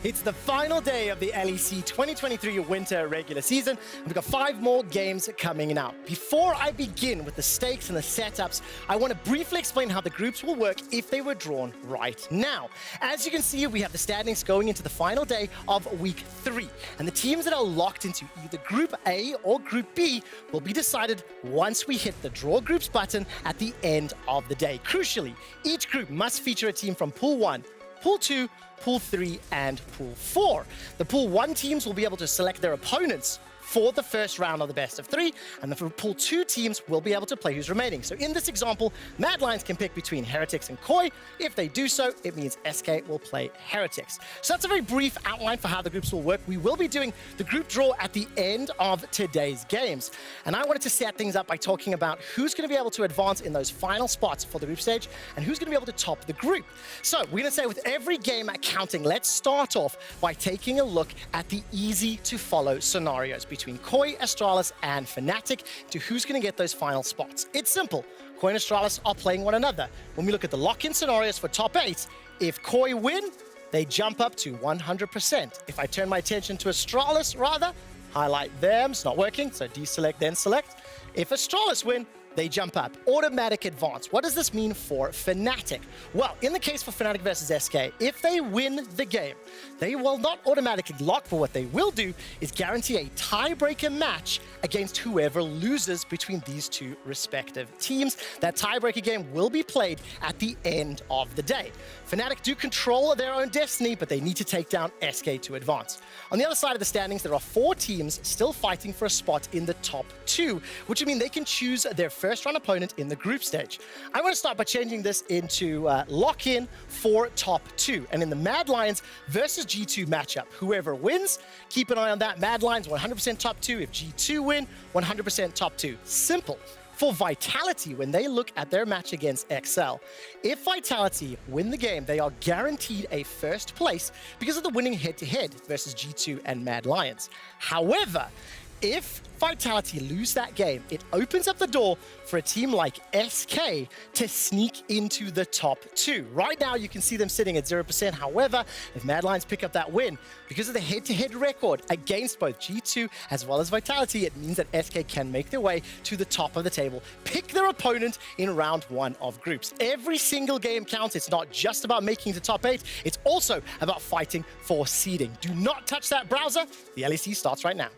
It's the final day of the LEC 2023 winter regular season, and we've got 5 more games coming in now. Before I begin with the stakes and the setups, I want to briefly explain how the groups will work if they were drawn right now. As you can see, we have the standings going into the final day of week 3, and the teams that are locked into either Group A or Group B will be decided once we hit the Draw Groups button at the end of the day. Crucially, each group must feature a team from Pool 1, Pool 2, Pool 3, and Pool 4. The Pool 1 teams will be able to select their opponents for the first round of the best of 3, and the Pool 2 teams will be able to play who's remaining. So in this example, Mad Lions can pick between Heretics and Koi. If they do so, it means SK will play Heretics. So that's a very brief outline for how the groups will work. We will be doing the group draw at the end of today's games. And I wanted to set things up by talking about who's going to be able to advance in those final spots for the group stage and who's going to be able to top the group. So we're going to say with every game counting, let's start off by taking a look at the easy to follow scenarios between Koi, Astralis, and Fnatic to who's going to get those final spots. It's simple. Koi and Astralis are playing one another. When we look at the lock-in scenarios for top 8, if Koi win, they jump up to 100%. If I turn my attention to Astralis, rather, highlight them, it's not working, so deselect, then select. If Astralis win, they jump up. Automatic advance. What does this mean for Fnatic? Well, in the case for Fnatic versus SK, if they win the game, they will not automatically lock, but what they will do is guarantee a tiebreaker match against whoever loses between these two respective teams. That tiebreaker game will be played at the end of the day. Fnatic do control their own destiny, but they need to take down SK to advance. On the other side of the standings, there are 4 teams still fighting for a spot in the top 2, which would mean they can choose their first round opponent in the group stage. I want to start by changing this into lock-in for top 2. And in the Mad Lions versus G2 matchup, whoever wins, keep an eye on that. Mad Lions 100% top 2. If G2 win, 100% top 2. Simple. For Vitality, when they look at their match against XL, if Vitality win the game, they are guaranteed a first place because of the winning head-to-head versus G2 and Mad Lions. However, if Vitality lose that game, it opens up the door for a team like SK to sneak into the top 2. Right now, you can see them sitting at 0%. However, if Mad Lions pick up that win, because of the head-to-head record against both G2 as well as Vitality, it means that SK can make their way to the top of the table, pick their opponent in round 1 of groups. Every single game counts. It's not just about making the top 8. It's also about fighting for seeding. Do not touch that browser. The LEC starts right now.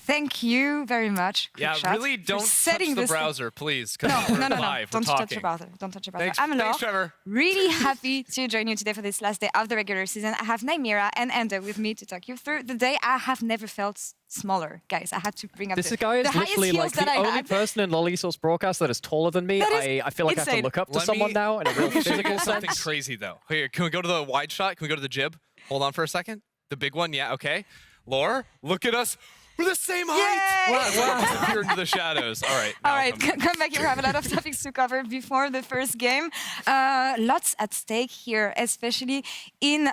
Thank you very much. Yeah, really don't touch the browser, please. No. Live, don't touch the browser. Don't touch the browser. Thanks, Laure. Trevor. Really happy to join you today for this last day of the regular season. I have Naimira and Ender with me to talk you through the day. I have never felt smaller, guys. I had to bring up this guy is literally like the only person in LoLeSource broadcast that is taller than me. I feel like I have to look up to someone now in a real physical sense. Something crazy though. Here, can we go to the wide shot? Can we go to the jib? Hold on for a second. The big one, yeah, okay. Laure, look at us. We're the same height! Wow, disappear into the shadows. All right. All right, come back here. We have a lot of topics to cover before the first game. Lots at stake here, especially in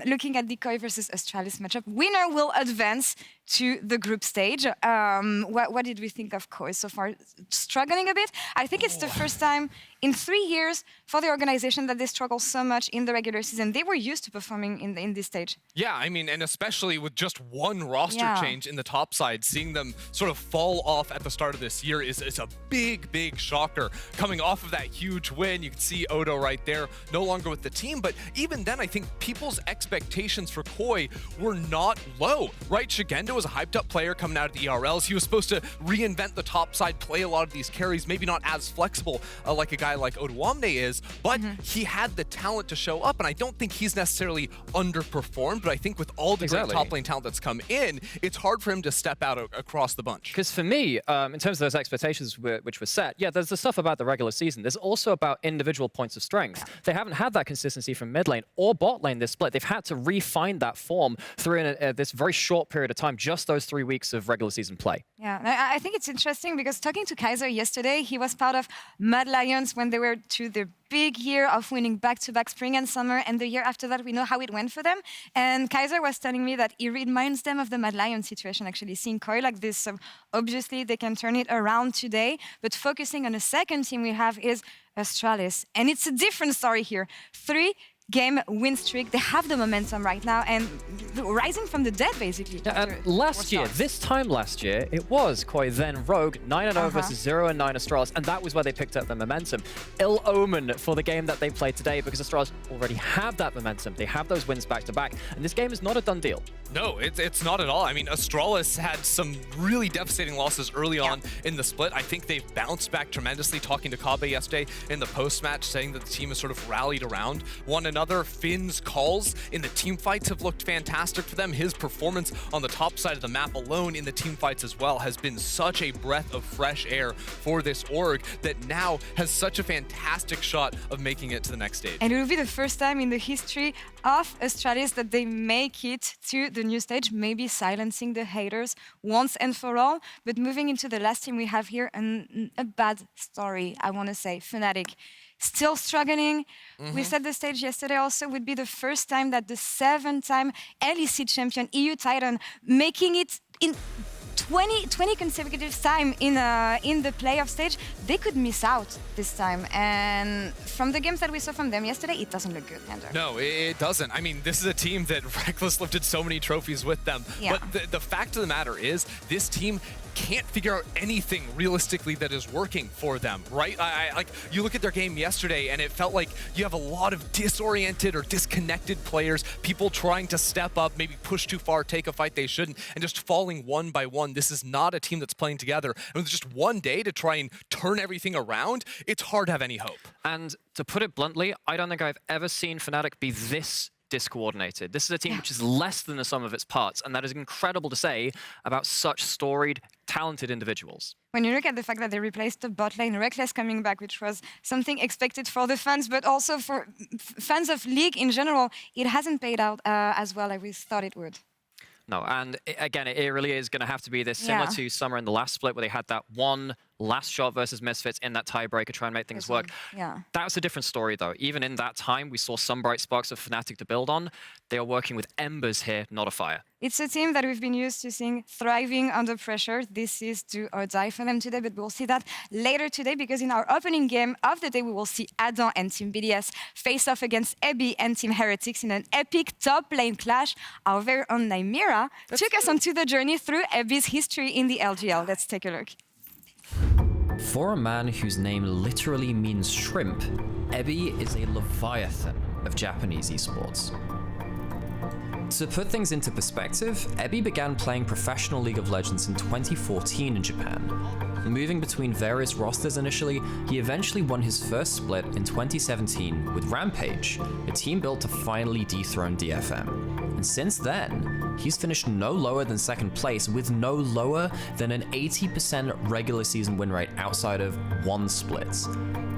looking at the Koi versus Astralis matchup. Winner will advance to the group stage. What did we think of Koi so far? Struggling a bit? I think it's the first time in 3 years for the organization that they struggle so much in the regular season. They were used to performing in this stage. Yeah, I mean, and especially with just one roster change in the top side, seeing them sort of fall off at the start of this year is a big, big shocker. Coming off of that huge win, you can see Odo right there, no longer with the team. But even then, I think people's expectations for Koi were not low, right? Shigendo was a hyped up player coming out of the ERLs. He was supposed to reinvent the top side, play a lot of these carries, maybe not as flexible like a guy like Odoamne is, but he had the talent to show up, and I don't think he's necessarily underperformed, but I think with all the great top lane talent that's come in, it's hard for him to step out across the bunch. Because for me, in terms of those expectations which were set, yeah, there's the stuff about the regular season. There's also about individual points of strength. They haven't had that consistency from mid lane or bot lane this split. They've had to refine that form through this very short period of time, just those 3 weeks of regular season play. Yeah, I think it's interesting because talking to Kaiser yesterday, he was part of Mad Lions when they were to the big year of winning back-to-back spring and summer, and the year after that, we know how it went for them. And Kaiser was telling me that it reminds them of the Mad Lions situation, actually, seeing Koi like this. So obviously, they can turn it around today, but focusing on the second team we have is Astralis. And it's a different story here. 3 game win streak. They have the momentum right now and rising from the dead, basically. Yeah, and last year, this time last year, it was Koi, then Rogue, 9-0 versus 0-9 Astralis, and that was where they picked up the momentum. Ill omen for the game that they played today, because Astralis already have that momentum. They have those wins back-to-back, and this game is not a done deal. No, it's not at all. I mean, Astralis had some really devastating losses early on in the split. I think they've bounced back tremendously, talking to Kabe yesterday in the post-match, saying that the team has sort of rallied around one another. Finn's calls in the team fights have looked fantastic for them. His performance on the top side of the map alone in the team fights as well has been such a breath of fresh air for this org that now has such a fantastic shot of making it to the next stage. And it will be the first time in the history of Astralis that they make it to the new stage, maybe silencing the haters once and for all. But moving into the last team we have here, a bad story, I want to say. Fnatic still struggling. We said the stage yesterday also would be the first time that the 7-time LEC champion, EU Titan, making it in 20 consecutive time in the playoff stage. They could miss out this time, and from the games that we saw from them yesterday, it doesn't look good, Andrew. No, it doesn't. I mean, this is a team that Reckless lifted so many trophies with them, but the fact of the matter is, this team can't figure out anything realistically that is working for them, right? Like, you look at their game yesterday and it felt like you have a lot of disoriented or disconnected players, people trying to step up, maybe push too far, take a fight they shouldn't, and just falling one by one. This is not a team that's playing together. And with just one day to try and turn everything around, it's hard to have any hope. And to put it bluntly, I don't think I've ever seen Fnatic be this discoordinated. This is a team which is less than the sum of its parts, and that is incredible to say about such storied, talented individuals. When you look at the fact that they replaced the bot lane, Reckless coming back, which was something expected for the fans, but also for fans of League in general, it hasn't paid out as well as we thought it would. No, and again, it really is going to have to be this, similar to Summer in the last split, where they had that one last shot versus Misfits in that tiebreaker, try and make things work. That was a different story, though. Even in that time, we saw some bright sparks of Fnatic to build on. They are working with embers here, not a fire. It's a team that we've been used to seeing thriving under pressure. This is do or die for them today, but we'll see that later today, because in our opening game of the day, we will see Adam and Team BDS face off against Ebby and Team Heretics in an epic top lane clash. Our very own Nymera took us onto the journey through Ebby's history in the LGL. Let's take a look. For a man whose name literally means shrimp, Ebby is a leviathan of Japanese esports. To put things into perspective, Ebby began playing professional League of Legends in 2014 in Japan. Moving between various rosters initially, he eventually won his first split in 2017 with Rampage, a team built to finally dethrone DFM. And since then, he's finished no lower than second place, with no lower than an 80% regular season win rate outside of one split.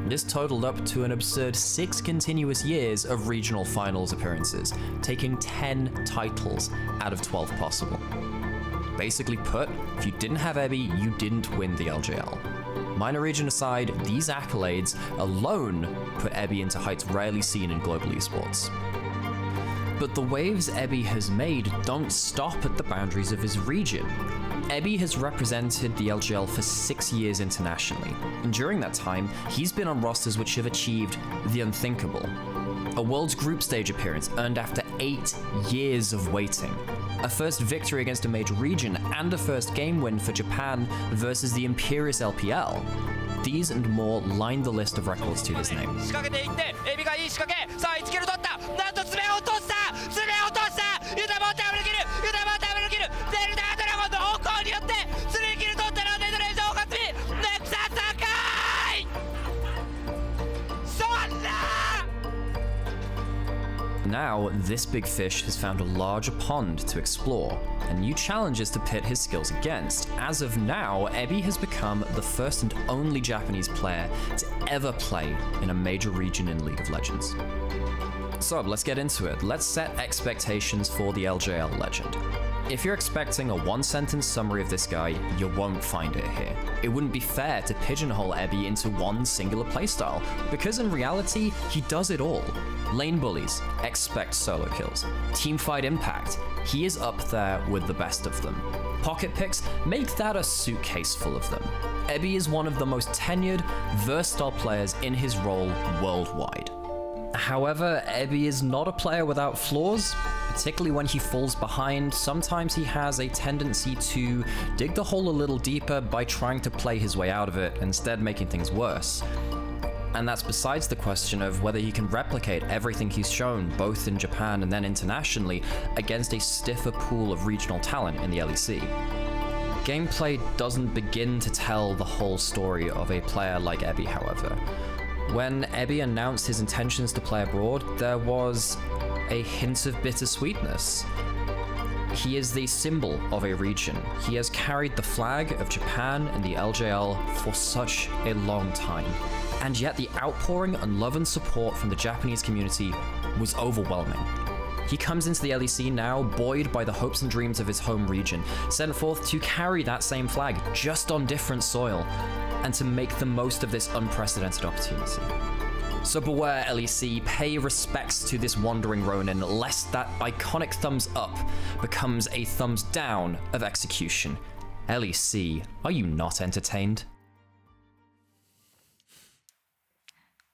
This totaled up to an absurd 6 continuous years of regional finals appearances, taking 10 titles out of 12 possible. Basically put, if you didn't have Ebby, you didn't win the LGL. Minor region aside, these accolades alone put Ebby into heights rarely seen in global esports. But the waves Ebby has made don't stop at the boundaries of his region. Ebby has represented the LGL for 6 years internationally, and during that time, he's been on rosters which have achieved the unthinkable. A World's Group Stage appearance earned after 8 years of waiting, a first victory against a major region, and a first game win for Japan versus the Imperious LPL. These and more line the list of records to his name. Now, this big fish has found a larger pond to explore, and new challenges to pit his skills against. As of now, Ebby has become the first and only Japanese player to ever play in a major region in League of Legends. So, let's get into it. Let's set expectations for the LJL legend. If you're expecting a one-sentence summary of this guy, you won't find it here. It wouldn't be fair to pigeonhole Ebby into one singular playstyle, because in reality, he does it all. Lane bullies, expect solo kills. Teamfight impact, he is up there with the best of them. Pocket picks, make that a suitcase full of them. Ebby is one of the most tenured, versatile players in his role worldwide. However, Ebby is not a player without flaws, particularly when he falls behind. Sometimes he has a tendency to dig the hole a little deeper by trying to play his way out of it, instead making things worse. And that's besides the question of whether he can replicate everything he's shown, both in Japan and then internationally, against a stiffer pool of regional talent in the LEC. Gameplay doesn't begin to tell the whole story of a player like Ebby, however. When Ebby announced his intentions to play abroad, there was a hint of bittersweetness. He is the symbol of a region. He has carried the flag of Japan and the LJL for such a long time. And yet the outpouring and love and support from the Japanese community was overwhelming. He comes into the LEC now buoyed by the hopes and dreams of his home region, sent forth to carry that same flag just on different soil, and to make the most of this unprecedented opportunity. So beware, LEC, pay respects to this wandering Ronin, lest that iconic thumbs up becomes a thumbs down of execution. LEC, are you not entertained?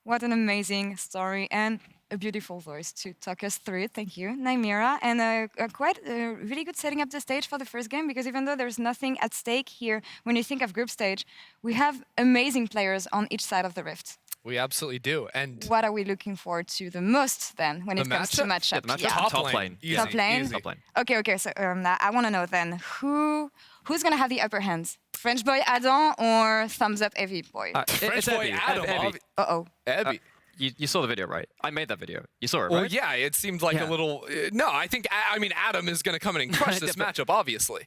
What an amazing story and a beautiful voice to talk us through it. Thank you, Naimira. And quite really good setting up the stage for the first game, because even though there's nothing at stake here, when you think of group stage, we have amazing players on each side of the rift. We absolutely do. And what are we looking forward to the most then when it comes to matchup? Yeah, the matchup? Yeah. Top lane. Easy, Top lane? easy. Top lane. Okay. So I want to know then, who's going to have the upper hand? French boy Adam or thumbs up Evie boy? French boy Adam. Ebby. Uh-oh. Ebby. You saw the video, right? I made that video. You saw it, right? Well, yeah, it seemed like a little... no, I mean, Adam is going to come in and crush this matchup, obviously.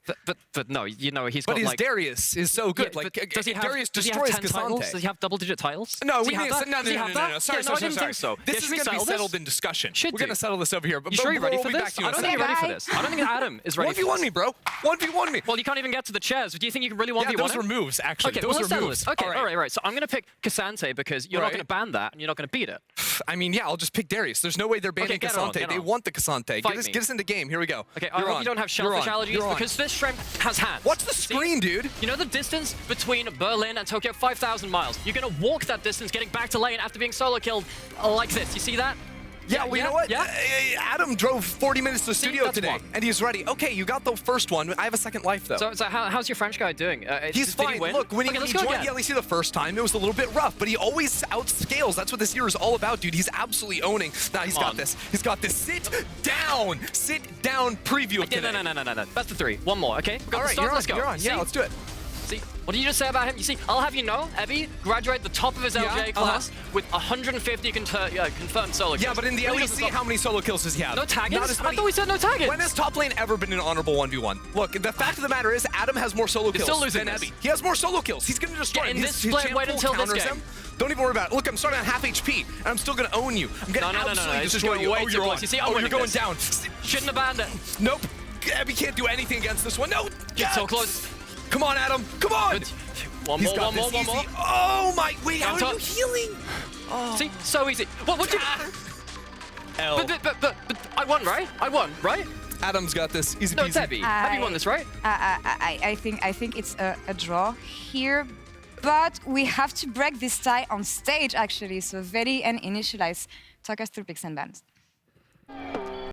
But no, you know, he's got But his like... Darius is so good. Yeah, like, does he have, Darius does he have destroys 10 titles? K'Sante. Does he have double-digit titles? No, Does we he have need that? to... No, Does he have that? Sorry. I didn't think so. This is going to be settled in discussion. Should We're going to settle this over here. But You sure you're ready we'll for be this? back to you I in a don't think second. you're ready for this. I don't think Adam is ready for 1v1 this. me, bro. 1v1 me. Well, you can't even get to the chairs. Do you think you can really 1v1 Yeah, those him? were moves, actually. Okay, Those well, let's were settle moves. this. Okay, all right. So I'm going to pick K'Sante because you're not Right. going to ban that and you're not going to beat it. I mean, yeah, I'll just pick Darius. There's no way they're banning get on, K'Sante. get They on. want the K'Sante. Fight Get me. us into game. Here we go. Okay, I hope you don't have shellfish allergies because this shrimp has hands. Watch the See? screen, dude. You know the distance between Berlin and Tokyo? 5,000 miles. You're going to walk that distance getting back to lane after being solo killed like this. You see that? Yeah, well, you know what? Yeah? Adam drove 40 minutes to the studio that's today, one. and he's ready. Okay, you got the first one. I have a second life, though. So how's your French guy doing? He's did fine. He win? Look, when Okay, he let's go joined again. the LEC the first time, it was a little bit rough, but he always outscales. That's what this year is all about, dude. He's absolutely owning. Now he's got this. He's got this. Sit down preview of today. No. Best of 3. One more, okay? All right, let's go. You're on. Yeah, See? let's do it. See, what did you just say about him? You see, I'll have you know, Ebby graduated the top of his LJ class with 150 confirmed solo kills. Yeah, but in the Really LEC, doesn't stop. how many solo kills does he have? No taggins? Not as I many. thought we said no taggins. When has top lane ever been an honorable 1v1? Look, the fact of the matter is, Adam has more solo kills still losing than this. Ebby. He has more solo kills. He's going to destroy Yeah, him. in His this split, champ wait pool until this counters game. him. Don't even worry about it. Look, I'm starting on half HP, and I'm still going to own you. I'm going to absolutely This is destroy going you. way Oh, too you're close. on. You see, I'm you're winning going this. down. Shouldn't have banned it. Nope. Ebby can't do anything against this one. No. Get so close. Come on, Adam. Come on. Good. One He's more, got one more, this one more. easy. Oh, my. Wait, how Down are you top. healing? See, so easy. What you... L. But I won, right? I won, right? Adam's got this. Easy No, peasy. it's Ebby. Ebby won this, right? I think it's a draw here, but we have to break this tie on stage actually. So Veli and Initialize, talk us through picks and bans.